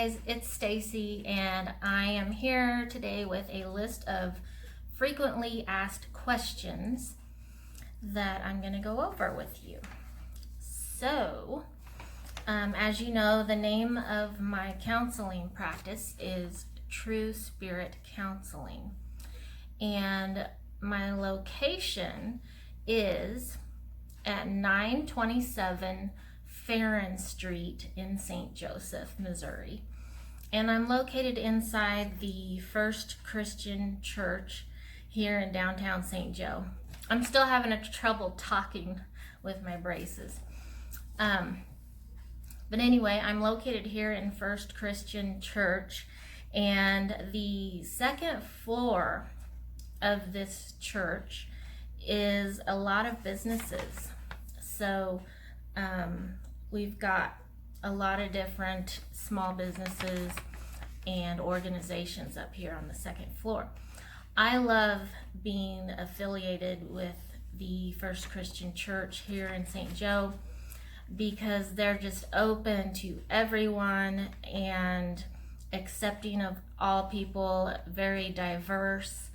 guys, it's Stacy and I am here today with a list of frequently asked questions that I'm going to go over with you. So, as you know, the name of my counseling practice is True Spirit Counseling, and my location is at 927 Farron Street in St. Joseph, Missouri. And I'm located inside the First Christian Church here in downtown St. Joe. I'm still having trouble talking with my braces. But anyway, I'm located here in First Christian Church, and the second floor of this church is a lot of businesses. So we've got a lot of different small businesses and organizations up here on the second floor. I love being affiliated with the First Christian Church here in St. Joe because they're just open to everyone and accepting of all people, very diverse,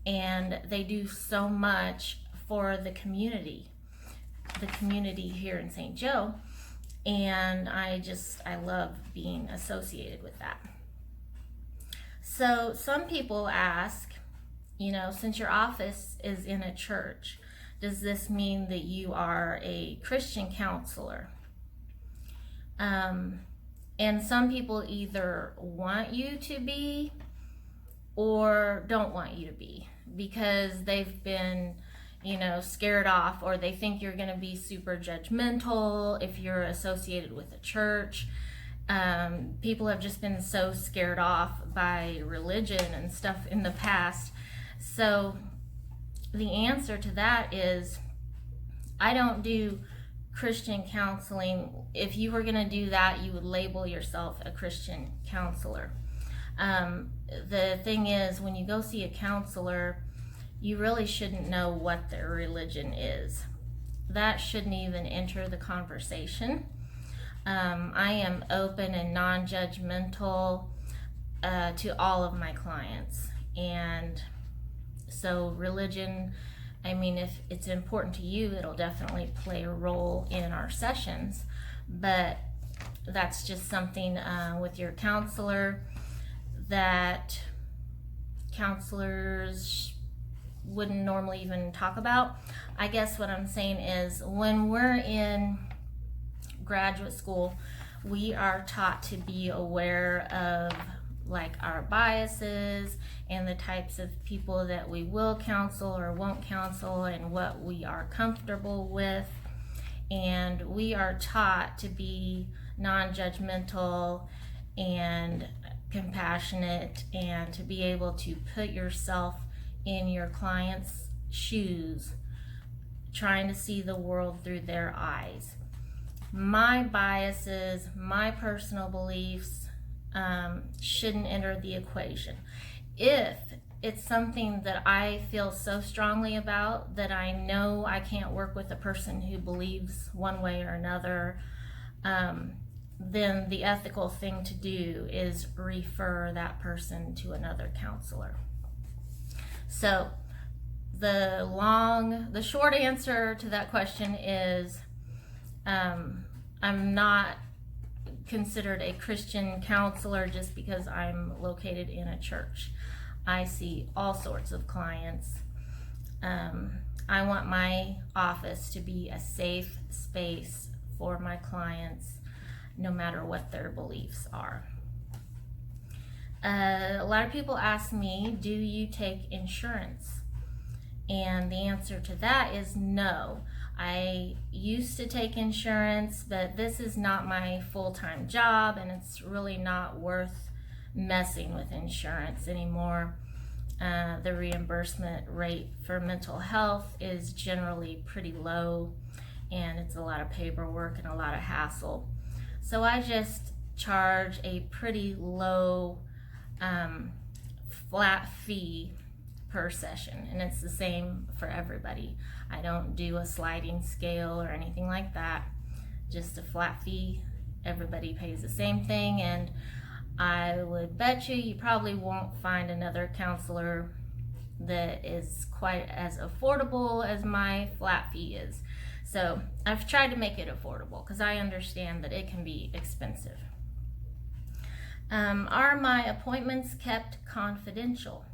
and they do so much for the community here in St. Joe. And I love being associated with that. So some people ask, since your office is in a church, does this mean that you are a Christian counselor? And some people either want you to be or don't want you to be because they've been scared off, or they think you're going to be super judgmental if you're associated with a church. People have just been so scared off by religion and stuff in the past. So the answer to that is I don't do Christian counseling. If you were going to do that, you would label yourself a Christian counselor. The thing is, when you go see a counselor, you really shouldn't know what their religion is. That shouldn't even enter the conversation. I am open and non-judgmental to all of my clients. And so religion, if it's important to you, it'll definitely play a role in our sessions. But that's just something with your counselor that counselors wouldn't normally even talk about. I guess what I'm saying is, when we're in graduate school, we are taught to be aware of our biases and the types of people that we will counsel or won't counsel and what we are comfortable with. And we are taught to be non-judgmental and compassionate and to be able to put yourself in your client's shoes, trying to see the world through their eyes. My biases, my personal beliefs shouldn't enter the equation. If it's something that I feel so strongly about that I know I can't work with a person who believes one way or another, then the ethical thing to do is refer that person to another counselor. So the short answer to that question is I'm not considered a Christian counselor just because I'm located in a church. I see all sorts of clients. I want my office to be a safe space for my clients, no matter what their beliefs are. A lot of people ask me, do you take insurance? And the answer to that is no. I used to take insurance, but this is not my full-time job, and it's really not worth messing with insurance anymore. The reimbursement rate for mental health is generally pretty low, and it's a lot of paperwork and a lot of hassle. So I just charge a pretty low flat fee per session, and it's the same for everybody. I don't do a sliding scale or anything like that, just a flat fee. Everybody pays the same thing, and I would bet you probably won't find another counselor that is quite as affordable as my flat fee is. So I've tried to make it affordable because I understand that it can be expensive. Are my appointments kept confidential?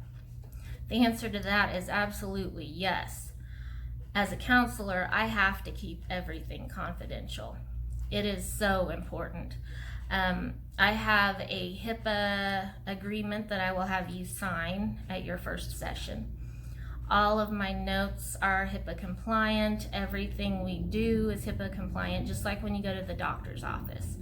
The answer to that is absolutely yes. As a counselor, I have to keep everything confidential. It is so important. I have a HIPAA agreement that I will have you sign at your first session. All of my notes are HIPAA compliant. Everything we do is HIPAA compliant, just like when you go to the doctor's office.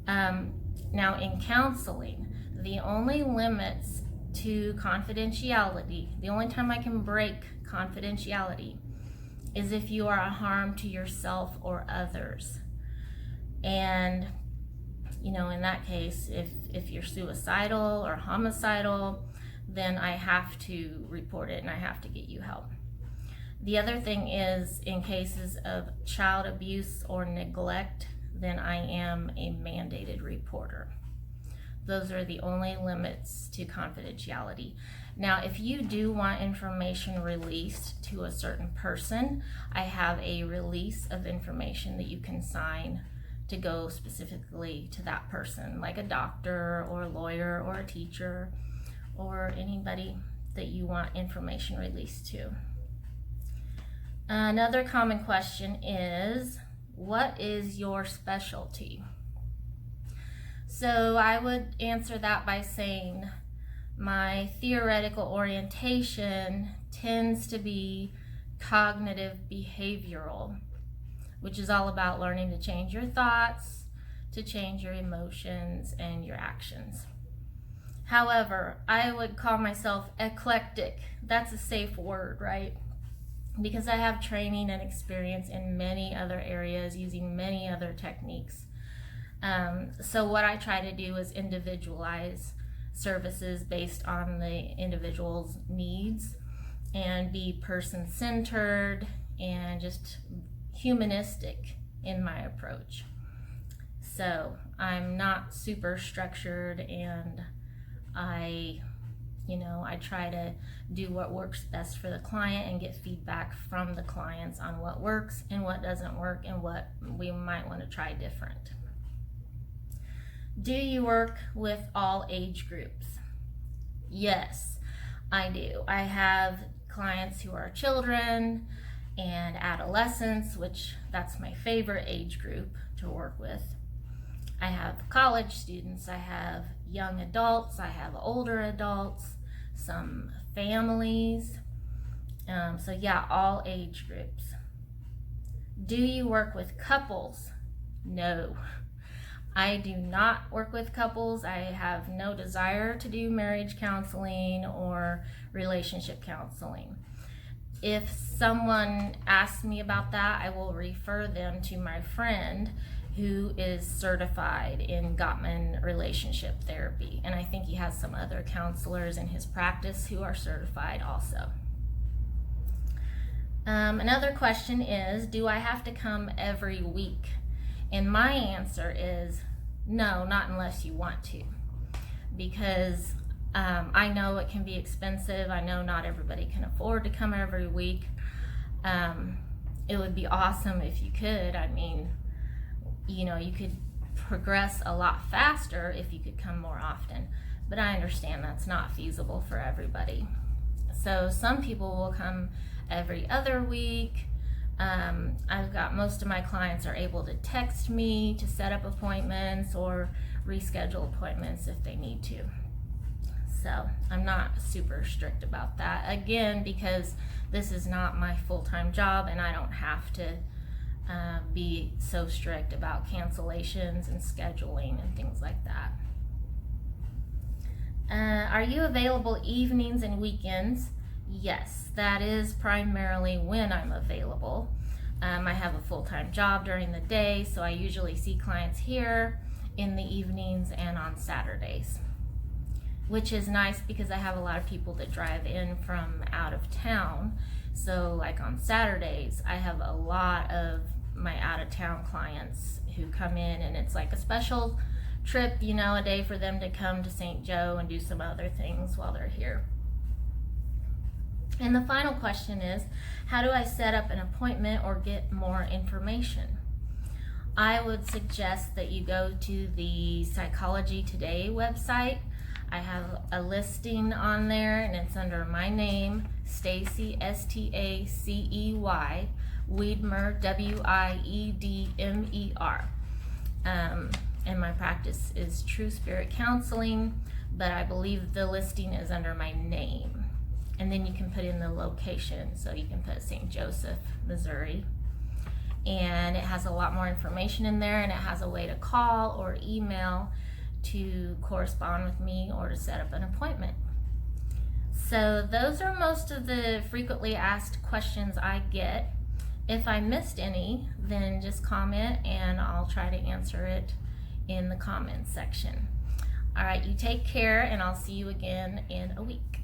Now, in counseling, the only limits to confidentiality, the only time I can break confidentiality, is if you are a harm to yourself or others. And, you know, in that case, if you're suicidal or homicidal, then I have to report it and I have to get you help. The other thing is, in cases of child abuse or neglect, then I am a mandated reporter. Those are the only limits to confidentiality. Now, if you do want information released to a certain person, I have a release of information that you can sign to go specifically to that person, like a doctor or a lawyer or a teacher or anybody that you want information released to. Another common question is, what is your specialty? So I would answer that by saying my theoretical orientation tends to be cognitive behavioral, which is all about learning to change your thoughts, to change your emotions and your actions. However, I would call myself eclectic. That's a safe word, right? Because I have training and experience in many other areas using many other techniques. So what I try to do is individualize services based on the individual's needs and be person-centered and just humanistic in my approach. So I'm not super structured, and I try to do what works best for the client and get feedback from the clients on what works and what doesn't work and what we might want to try different. Do you work with all age groups? Yes, I do. I have clients who are children and adolescents, which that's my favorite age group to work with. I have college students, I have young adults, I have older adults, some families. So yeah, all age groups. Do you work with couples? No. I do not work with couples. I have no desire to do marriage counseling or relationship counseling. If someone asks me about that, I will refer them to my friend who is certified in Gottman relationship therapy. And I think he has some other counselors in his practice who are certified also. Another question is, do I have to come every week? And my answer is no, not unless you want to. Because I know it can be expensive. I know not everybody can afford to come every week. It would be awesome if you could. I mean, you could progress a lot faster if you could come more often. But I understand that's not feasible for everybody. So some people will come every other week. I've got most of my clients are able to text me to set up appointments or reschedule appointments if they need to. So I'm not super strict about that. Again, because this is not my full-time job and I don't have to be so strict about cancellations and scheduling and things like that. Are you available evenings and weekends? Yes, that is primarily when I'm available. I have a full-time job during the day, so I usually see clients here in the evenings and on Saturdays, which is nice because I have a lot of people that drive in from out of town. So like on Saturdays, I have a lot of my out-of-town clients who come in, and it's like a special trip, a day for them to come to St. Joe and do some other things while they're here. And the final question is, how do I set up an appointment or get more information? I would suggest that you go to the Psychology Today website. I have a listing on there, and it's under my name, Stacey, Stacey, Wiedmer, Wiedmer. And my practice is True Spirit Counseling, but I believe the listing is under my name. And then you can put in the location, so you can put St. Joseph, Missouri. And it has a lot more information in there, and it has a way to call or email to correspond with me or to set up an appointment. So those are most of the frequently asked questions I get. If I missed any, then just comment and I'll try to answer it in the comments section. All right, you take care, and I'll see you again in a week.